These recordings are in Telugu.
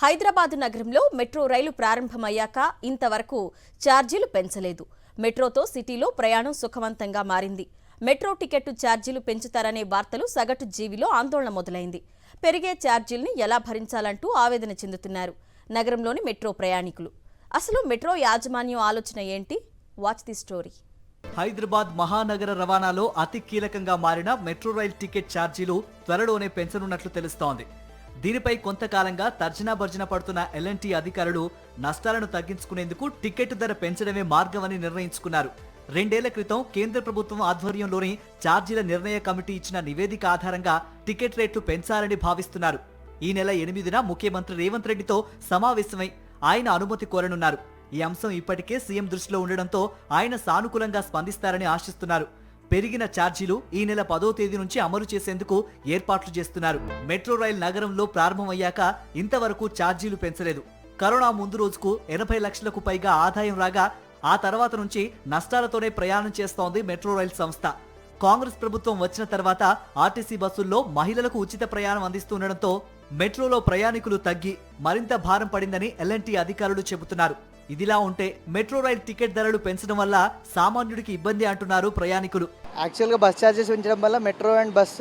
హైదరాబాద్ నగరంలో మెట్రో రైలు ప్రారంభమయ్యాక ఇంతవరకు ఛార్జీలు పెంచలేదు. మెట్రోతో సిటీలో ప్రయాణం సుఖవంతంగా మారింది. మెట్రో టికెట్టు ఛార్జీలు పెంచుతారనే వార్తలు సగటు జీవిలో ఆందోళన మొదలైంది. పెరిగే ఛార్జీల్ని ఎలా భరించాలంటూ ఆవేదన చెందుతున్నారు నగరంలోని మెట్రో ప్రయాణికులు. అసలు మెట్రో యాజమాన్యం ఆలోచన ఏంటి? Watch the story. హైదరాబాద్ మహానగర రవాణాలో అతి కీలకంగా మారిన మెట్రో రైల్ టికెట్ ఛార్జీలు త్వరలోనే పెంచనున్నట్లు తెలుస్తోంది. దీనిపై కొంతకాలంగా తర్జనా భర్జన పడుతున్న ఎల్ఎన్టీ అధికారులు నష్టాలను తగ్గించుకునేందుకు టికెట్ ధర పెంచడమే మార్గమని నిర్ణయించుకున్నారు. 2 ఏళ్ల క్రితం కేంద్ర ప్రభుత్వం ఆధ్వర్యంలోని ఛార్జీల నిర్ణయ కమిటీ ఇచ్చిన నివేదిక ఆధారంగా టికెట్ రేట్లు పెంచాలని భావిస్తున్నారు. ఈ నెల 8న ముఖ్యమంత్రి రేవంత్ రెడ్డితో సమావేశమై ఆయన అనుమతి కోరనున్నారు. ఈ అంశం ఇప్పటికే సీఎం దృష్టిలో ఉండడంతో ఆయన సానుకూలంగా స్పందిస్తారని ఆశిస్తున్నారు. పెరిగిన ఛార్జీలు ఈ నెల 10వ తేదీ నుంచి అమలు చేసేందుకు ఏర్పాట్లు చేస్తున్నారు. మెట్రో రైల్ నగరంలో ప్రారంభమయ్యాక ఇంతవరకు ఛార్జీలు పెంచలేదు. కరోనా ముందు రోజుకు 80 లక్షలకు పైగా ఆదాయం రాగా ఆ తర్వాత నుంచి నష్టాలతోనే ప్రయాణం చేస్తోంది మెట్రో రైల్ సంస్థ. కాంగ్రెస్ ప్రభుత్వం వచ్చిన తర్వాత ఆర్టీసీ బస్సుల్లో మహిళలకు ఉచిత ప్రయాణం అందిస్తుండటంతో మెట్రోలో ప్రయాణికులు తగ్గి మరింత భారం పడిందని ఎల్ఎన్టీ అధికారులు చెబుతున్నారు. ఇదిలా ఉంటే మెట్రో రైల్ టికెట్ ధరలు పెంచడం వల్ల సామాన్యుడికి ఇబ్బంది అంటున్నారు ప్రయాణికులు. యాక్చువల్గా బస్ ఛార్జెస్ పెంచడం వల్ల మెట్రో అండ్ బస్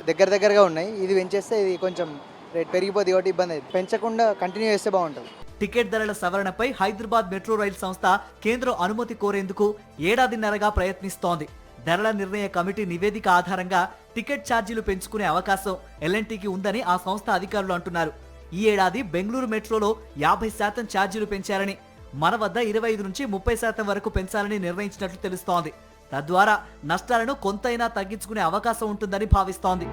దగ్గరగా ఉన్నాయి. ఇది పెంచేస్తే ఇది కొంచెం రేట్ పెరిగిపోతుంది కాబట్టి ఇబ్బంది అవుతుంది. పెంచకుండా కంటిన్యూ చేస్తే బాగుంటుంది. టికెట్ ధరల సవరణపై హైదరాబాద్ మెట్రో రైల్ సంస్థ కేంద్రం అనుమతి కోరేందుకు ఏడాదిన్నరగా ప్రయత్నిస్తోంది. ధరల నిర్ణయ కమిటీ నివేదిక ఆధారంగా టికెట్ ఛార్జీలు పెంచుకునే అవకాశం ఎల్ఎన్టీకి ఉందని ఆ సంస్థ అధికారులు అంటున్నారు. ఈ ఏడాది బెంగళూరు మెట్రోలో 50% ఛార్జీలు పెంచారని, మన వద్ద 25 నుంచి 30% వరకు పెంచాలని నిర్ణయించినట్లు తెలుస్తోంది. తద్వారా నష్టాలను కొంతైనా తగ్గించుకునే అవకాశం ఉంటుందని భావిస్తోంది.